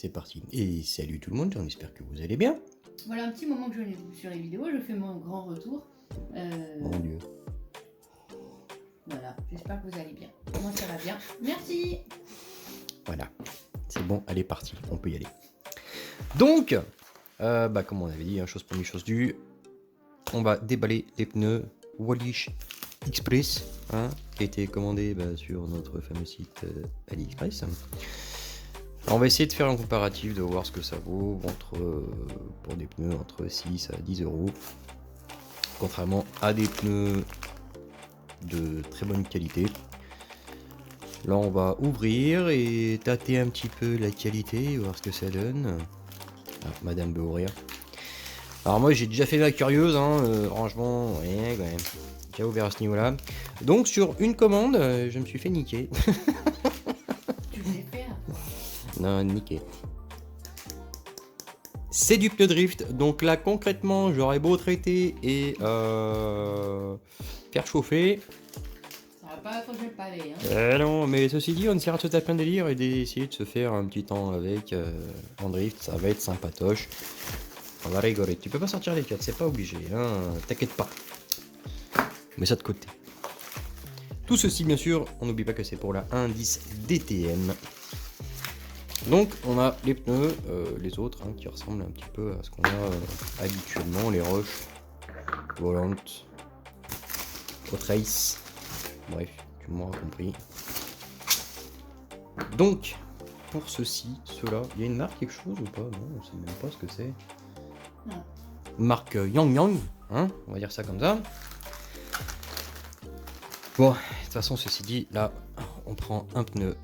c'est parti. Et salut tout le monde, j'espère que vous allez bien. Voilà un petit moment que je n'ai sur les vidéos, je fais mon grand retour. Mon Dieu. Voilà, j'espère que vous allez bien. Moi ça va bien. Merci. Voilà, c'est bon, elle est partie, on peut y aller. Donc, comme on avait dit, chose première, chose due, on va déballer les pneus Wallish Express, qui a été commandé sur notre fameux site AliExpress. Alors, on va essayer de faire un comparatif, de voir ce que ça vaut pour des pneus entre 6 à 10 euros. Contrairement à des pneus de très bonne qualité. Là on va ouvrir et tâter un petit peu la qualité, voir ce que ça donne. Ah, madame veut ouvrir. Alors moi j'ai déjà fait la curieuse, franchement, ouais, quand même. J'ai déjà ouvert à ce niveau là. Donc sur une commande, je me suis fait niquer. Tu sais faire. Non, niquer. C'est du pneu drift, donc là concrètement j'aurais beau traiter et faire chauffer. Ça va pas accrocher le palais. Non, mais ceci dit, on essaiera de se taper un délire et d'essayer de se faire un petit temps avec en drift, ça va être sympatoche. On va rigoler. Tu peux pas sortir les 4, c'est pas obligé, t'inquiète pas. On met ça de côté. Tout ceci, bien sûr, on n'oublie pas que c'est pour la 1.10 DTM. Donc, on a les pneus, les autres, qui ressemblent un petit peu à ce qu'on a habituellement, les roches, volantes, hot race, bref. Tu m'auras compris. Donc, pour ceux-là, il y a une marque quelque chose ou pas? Non, on sait même pas ce que c'est. Non. Marque Yang Yang, on va dire ça comme ça. Bon, de toute façon, ceci dit, là, on prend un pneu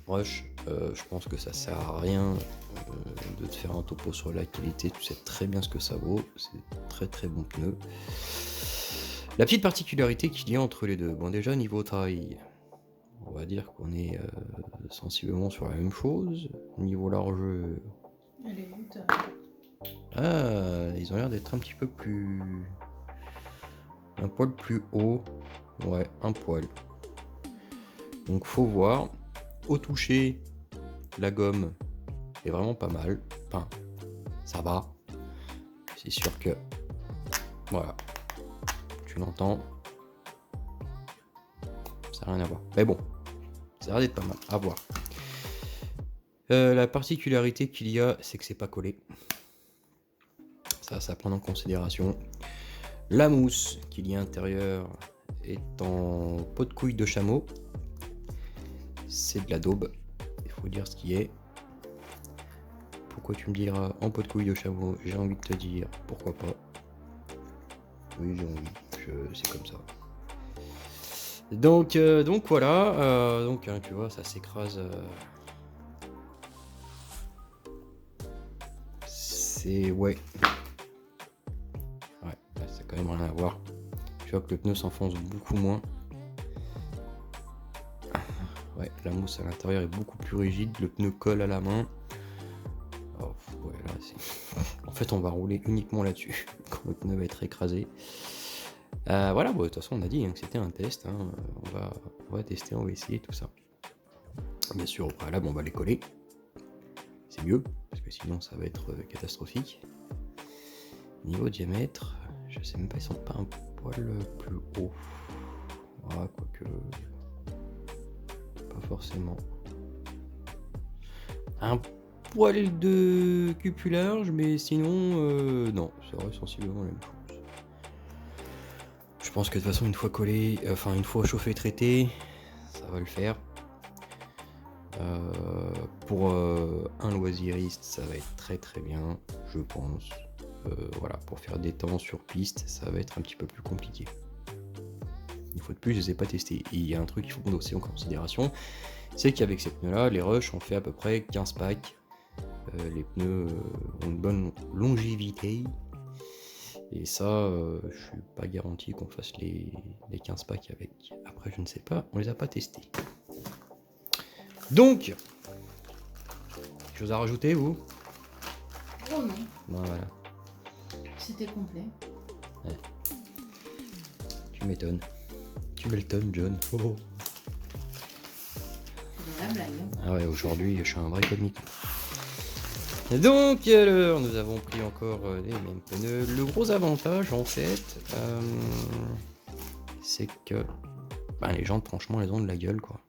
Rush. Je pense que ça sert à rien de te faire un topo sur la qualité. Tu sais très bien ce que ça vaut. C'est très très bon pneu. La petite particularité qu'il y a entre les deux, bon déjà niveau taille, on va dire qu'on est sensiblement sur la même chose. Niveau largeur, Elle est vite. ils ont l'air d'être un petit peu plus... un poil plus haut. Ouais, un poil. Donc faut voir. Au toucher, la gomme est vraiment pas mal. Enfin, ça va. C'est sûr que... voilà. Tu l'entends. Ça n'a rien à voir. Mais bon, ça a l'air d'être pas mal. À voir. La particularité qu'il y a, c'est que c'est pas collé. Ça à prendre en considération. La mousse qu'il y a à l'intérieur est en peau de couille de chameau. C'est de la daube. Il faut dire ce qui est. Pourquoi tu me diras en peau de couille de chameau? J'ai envie de te dire pourquoi pas. Oui, j'ai envie. C'est comme ça. Donc voilà. Tu vois, ça s'écrase. C'est... ouais. Ouais, ça a quand même rien à voir. Tu vois que le pneu s'enfonce beaucoup moins. Ouais, la mousse à l'intérieur est beaucoup plus rigide. Le pneu colle à la main. Oh, ouais, là, en fait, on va rouler uniquement là-dessus quand le pneu va être écrasé. Voilà, de toute façon, on a dit que c'était un test. On va tester, on va essayer tout ça. Bien sûr, au préalable, on va les coller. C'est mieux, parce que sinon, ça va être catastrophique. Niveau diamètre, je sais même pas, ils sont pas un poil plus haut. Voilà, quoique... pas forcément. Un poil de cupulage, mais sinon, non, ça reste sensiblement la même chose. Je pense que de toute façon, une fois collé, une fois chauffé et traité, ça va le faire. Pour un loisiriste, ça va être très très bien, je pense. Voilà, pour faire des temps sur piste, ça va être un petit peu plus compliqué. Une fois de plus, je les ai pas testés. Et il y a un truc qu'il faut prendre aussi en considération, c'est qu'avec ces pneus-là, les Rush ont fait à peu près 15 packs. Les pneus ont une bonne longévité. Et ça, je suis pas garanti qu'on fasse les 15 packs avec. Après, je ne sais pas, on les a pas testés. Donc, chose à rajouter, vous? Oh non, Voilà. c'était complet. Ouais. Tu m'étonnes. Tu m'étonnes, John. Oh. C'est de la blague. Ah ouais, aujourd'hui, je suis un vrai comique. Donc alors, nous avons pris encore les mêmes pneus. Le gros avantage en fait, c'est que les jantes franchement elles ont de la gueule quoi.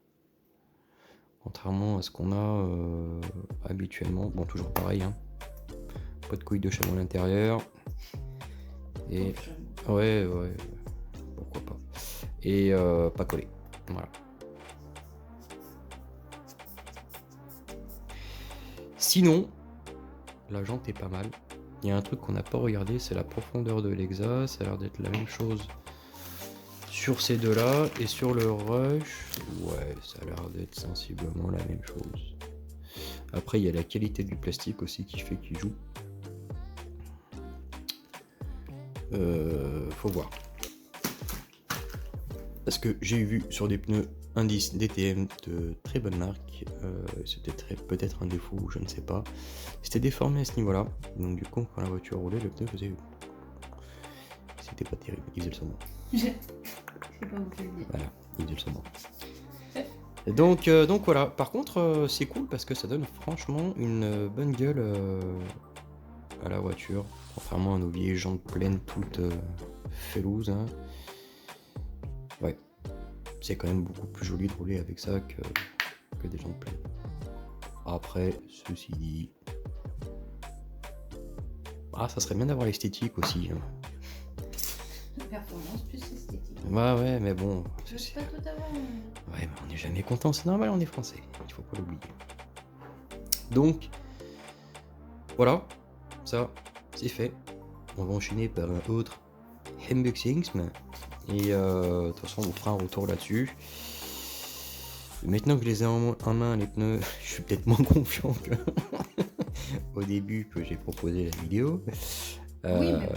Contrairement à ce qu'on a habituellement. Bon toujours pareil hein. Pas de couilles de chameau à l'intérieur. Et ouais, pourquoi pas. Et pas collé. Voilà. Sinon, la jante est pas mal. Il y a un truc qu'on n'a pas regardé, c'est la profondeur de l'exa. Ça a l'air d'être la même chose sur ces deux-là. Et sur le rush, ouais, ça a l'air d'être sensiblement la même chose. Après, il y a la qualité du plastique aussi qui fait qu'il joue. Faut voir. Parce que j'ai vu sur des pneus indice DTM de très bonne marque, c'était peut-être un défaut, je ne sais pas. C'était déformé à ce niveau-là, donc du coup quand la voiture roulait, le pneu faisait... C'était pas terrible, il faisait le saumon. Je sais pas où je le dis. Voilà, il faisait le saumon. Donc voilà, par contre c'est cool parce que ça donne franchement une bonne gueule à la voiture, contrairement à nos vieilles jantes pleines toutes felouses. Hein. Ouais, c'est quand même beaucoup plus joli de rouler avec ça que des jantes pleines. Après, ceci dit... ça serait bien d'avoir l'esthétique aussi. Hein. Performance plus esthétique. Ouais, mais bon... Je sais pas tout avoir. Ouais, mais on n'est jamais content, c'est normal, on est français. Il faut pas l'oublier. Donc, voilà, ça, c'est fait. On va enchaîner par un autre unboxing. Et de toute façon, on vous fera un retour là-dessus. Maintenant que je les ai en main, les pneus, je suis peut-être moins confiant que au début que j'ai proposé la vidéo. Oui, mais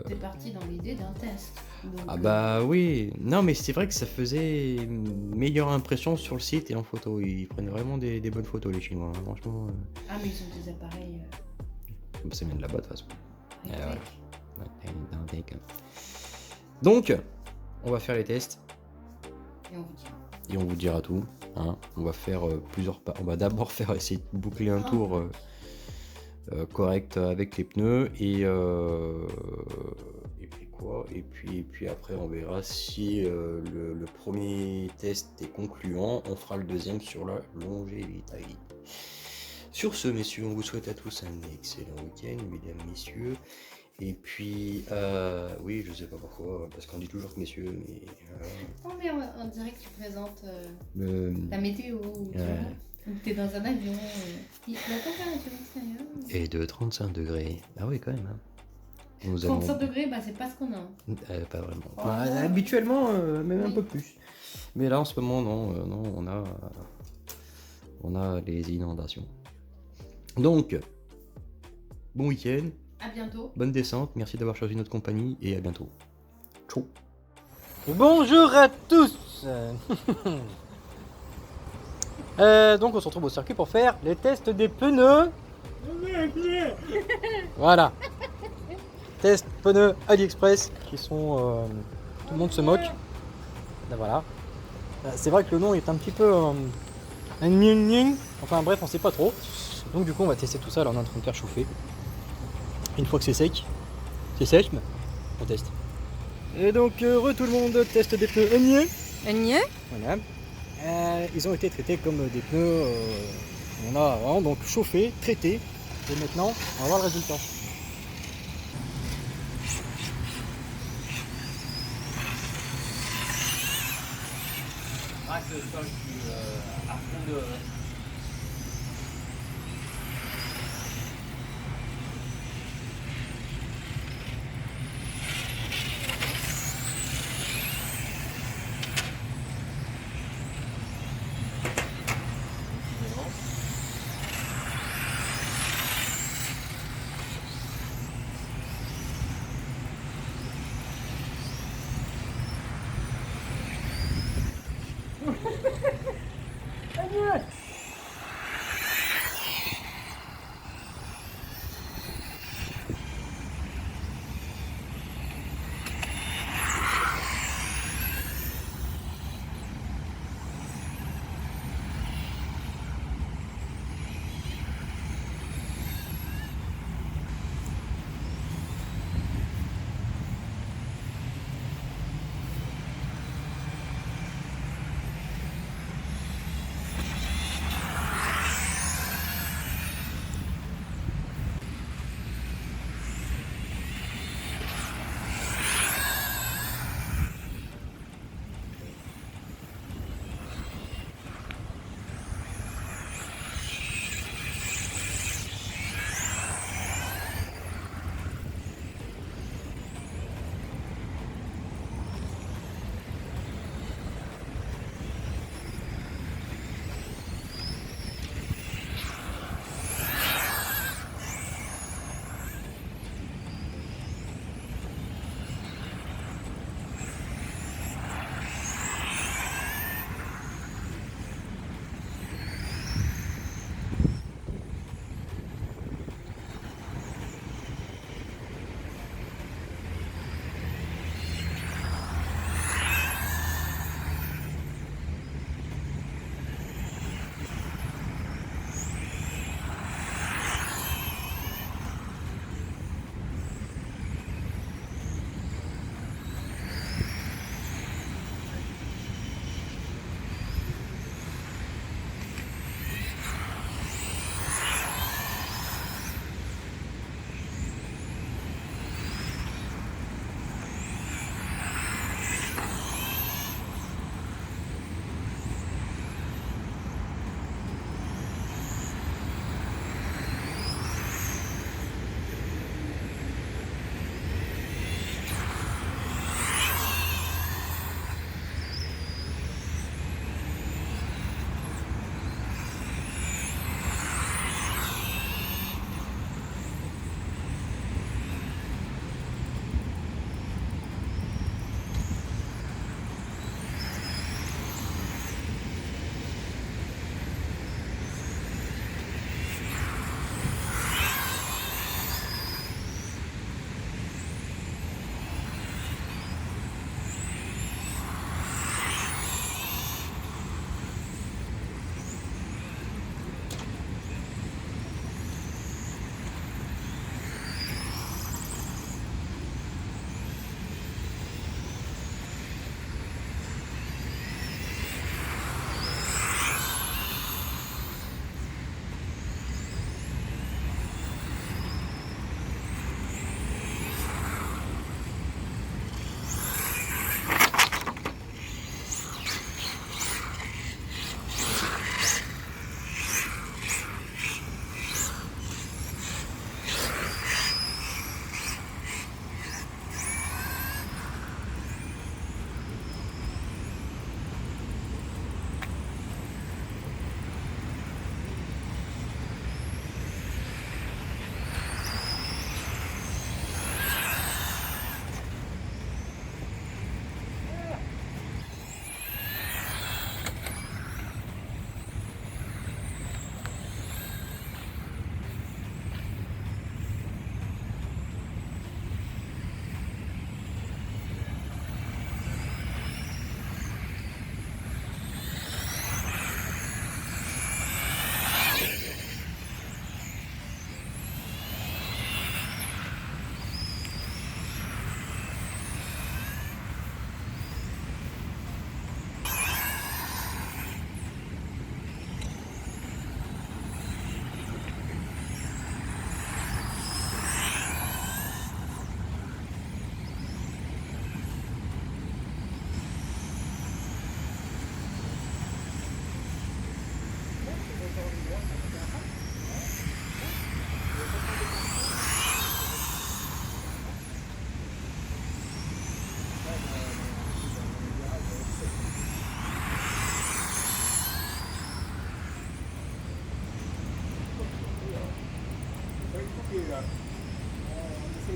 t'es parti dans l'idée d'un test. Donc, Oui, non mais c'est vrai que ça faisait une meilleure impression sur le site et en photo. Ils prennent vraiment des bonnes photos les Chinois, hein, franchement. Ah mais ils ont des appareils... Ça vient de là-bas de toute façon. high-tech. Donc, on va faire les tests. Et on vous dira. Et on vous dira tout. Hein. On va faire plusieurs pas. On va d'abord essayer de boucler un tour correct avec les pneus et puis quoi. Et puis après on verra si le premier test est concluant. On fera le deuxième sur la longévité. Sur ce, messieurs, on vous souhaite à tous un excellent week-end, mesdames, messieurs. Et puis, oui, je sais pas pourquoi, parce qu'on dit toujours que messieurs, mais... Non mais on dirait que tu présentes la météo, tu vois. T'es dans un avion, la température extérieure... Et de 35 degrés. Ah oui, quand même. Hein. 35 degrés, bah c'est pas ce qu'on a. Pas vraiment. Oh. Habituellement, même un Oui. peu plus. Mais là, en ce moment, non, on a les inondations. Donc, bon week-end. À bientôt. Bonne descente, merci d'avoir choisi notre compagnie et à bientôt. Ciao. Bonjour à tous. Donc on se retrouve au circuit pour faire les tests des pneus. Voilà. Test pneus AliExpress qui sont... tout le monde se moque. Là, voilà. C'est vrai que le nom est un petit peu... enfin bref, on sait pas trop. Donc du coup on va tester tout ça. Alors on est en train de faire chauffer. Une fois que c'est sec, mais on teste. Et donc, tout le monde teste des pneus Enier. Voilà. Ils ont été traités comme des pneus. On a vraiment donc chauffé, traité. Et maintenant, on va voir le résultat. Ah, c'est le sol qui à fond de...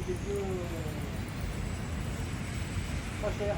avec des pneus pas chers.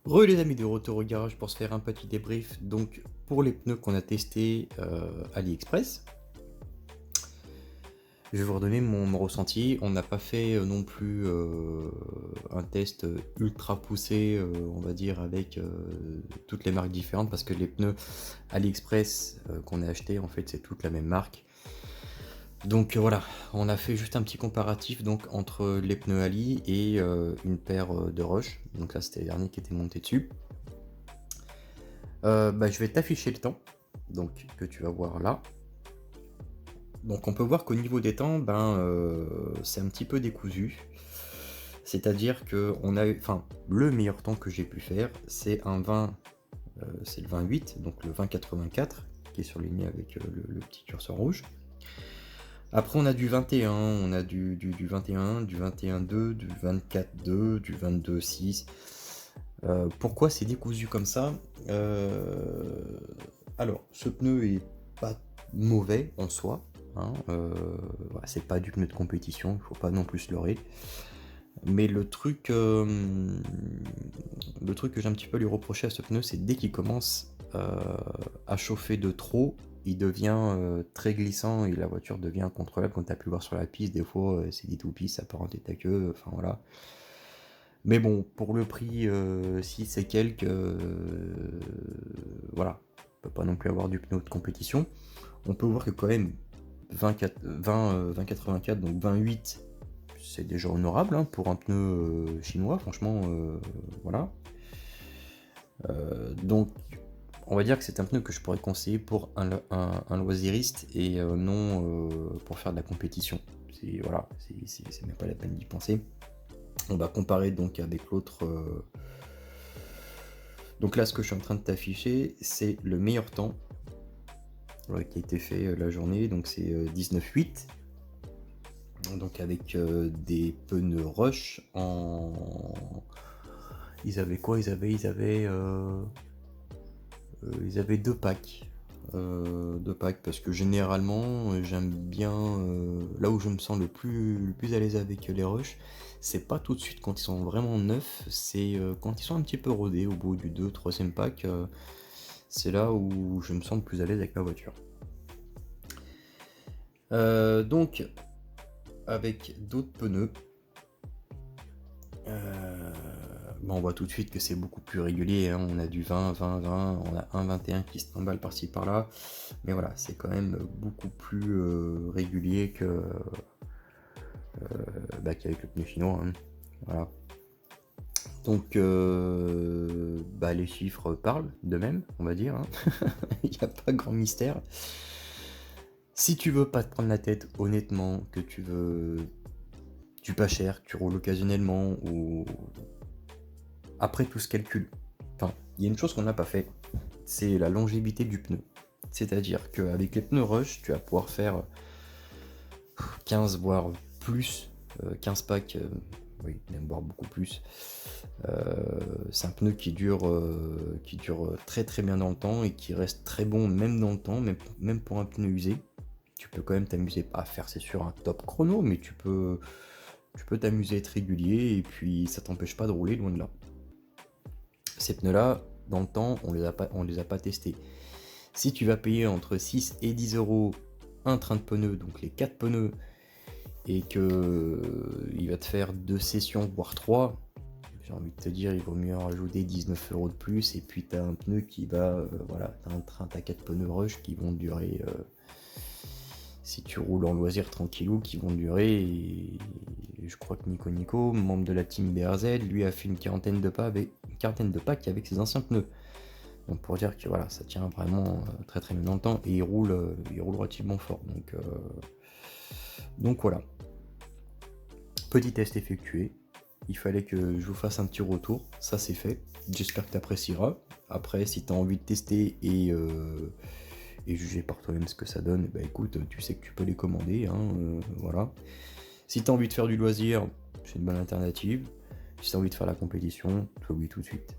Re les amis, de retour au garage pour se faire un petit débrief. Donc pour les pneus qu'on a testés AliExpress, je vais vous redonner mon ressenti. On n'a pas fait non plus un test ultra poussé, on va dire, avec toutes les marques différentes, parce que les pneus AliExpress qu'on a achetés, en fait, c'est toute la même marque. Donc voilà, on a fait juste un petit comparatif donc entre les pneus Ali et une paire de Rush. Donc ça c'était les derniers qui étaient montés dessus. Je vais t'afficher le temps, donc que tu vas voir là. Donc on peut voir qu'au niveau des temps, c'est un petit peu décousu. C'est-à-dire que le meilleur temps que j'ai pu faire, c'est un 20, c'est le 28, donc le 20,84 qui est surligné avec le petit curseur rouge. Après on a du 21, on a du 21, du 21,2, du 24,2, du 22,6. Pourquoi c'est décousu comme ça? Alors, ce pneu est pas mauvais en soi, hein, voilà, c'est pas du pneu de compétition, il faut pas non plus se leurrer. Mais le truc que j'ai un petit peu à lui reprocher à ce pneu, c'est dès qu'il commence à chauffer de trop, il devient très glissant et la voiture devient incontrôlable. Quand tu as pu voir sur la piste, des fois c'est des toupies, ça peut rentrer ta queue, enfin voilà. Mais bon, pour le prix 6 et quelques, voilà, on peut pas non plus avoir du pneu de compétition. On peut voir que quand même 20,84, donc 28, c'est déjà honorable hein, pour un pneu chinois, franchement, voilà. Donc on va dire que c'est un pneu que je pourrais conseiller pour un loisiriste et non pour faire de la compétition. Voilà, c'est même pas la peine d'y penser. On va comparer donc avec l'autre. Donc là, ce que je suis en train de t'afficher, c'est le meilleur temps qui a été fait la journée. Donc c'est 19,8. Donc avec des pneus Rush en. Ils avaient quoi? Ils avaient deux packs. Deux packs parce que généralement j'aime bien là où je me sens le plus à l'aise avec les Rush, c'est pas tout de suite quand ils sont vraiment neufs, c'est quand ils sont un petit peu rodés au bout du 2-3e pack, c'est là où je me sens le plus à l'aise avec ma voiture. Donc avec d'autres pneus, on voit tout de suite que c'est beaucoup plus régulier, hein. On a du 20, 20, 20, on a un 21 qui se trimballe par-ci par-là, mais voilà, c'est quand même beaucoup plus régulier qu'avec le pneu chinois, hein. Voilà. Donc, les chiffres parlent d'eux-mêmes, on va dire. Hein. Il n'y a pas grand mystère. Si tu veux pas te prendre la tête, honnêtement, que tu veux du pas cher, que tu roules occasionnellement, ou après tout ce calcul. Enfin, il y a une chose qu'on n'a pas fait, c'est la longévité du pneu. C'est-à-dire qu'avec les pneus Rush, tu vas pouvoir faire 15 voire plus, 15 packs, oui, même voire beaucoup plus. C'est un pneu qui dure très très bien dans le temps et qui reste très bon même dans le temps, même pour un pneu usé. Tu peux quand même t'amuser, pas à faire c'est sûr un top chrono, mais tu peux t'amuser à être régulier et puis ça t'empêche pas de rouler loin de là. Ces pneus là, dans le temps, on les a pas testés. Si tu vas payer entre 6 et 10 euros un train de pneus, donc les 4 pneus, et que il va te faire 2 sessions voire 3, j'ai envie de te dire, il vaut mieux en rajouter 19 euros de plus, et puis t'as un pneu qui va, t'as 4 pneus Rush qui vont durer, si tu roules en loisir tranquillou, qui vont durer, et je crois que Nico, membre de la team BRZ, lui a fait une quarantaine de packs avec ses anciens pneus. Donc pour dire que voilà, ça tient vraiment très très bien dans le temps, et il roule relativement fort. Donc voilà. Petit test effectué. Il fallait que je vous fasse un petit retour, ça c'est fait. J'espère que tu apprécieras. Après, si tu as envie de tester et juger par toi-même ce que ça donne, bah écoute, tu sais que tu peux les commander, hein, voilà. Si tu as envie de faire du loisir, c'est une bonne alternative. Si tu as envie de faire la compétition, tu oui tout de suite.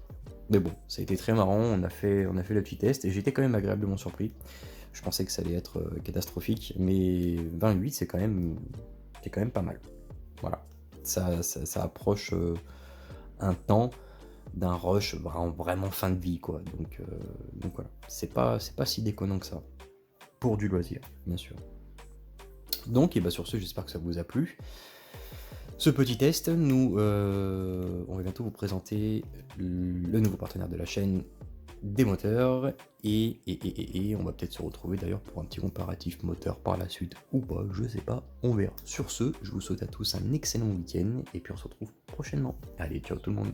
Mais bon, ça a été très marrant, on a fait le petit test et j'étais quand même agréablement surpris. Je pensais que ça allait être catastrophique, mais 28 c'est quand même pas mal. Voilà, ça approche un temps d'un rush vraiment fin de vie, quoi. Donc voilà, c'est pas si déconnant que ça, pour du loisir, bien sûr. Donc, et sur ce, j'espère que ça vous a plu. Ce petit test, on va bientôt vous présenter le nouveau partenaire de la chaîne, des moteurs, et on va peut-être se retrouver d'ailleurs pour un petit comparatif moteur par la suite, ou pas, je sais pas, on verra. Sur ce, je vous souhaite à tous un excellent week-end, et puis on se retrouve prochainement. Allez, ciao tout le monde.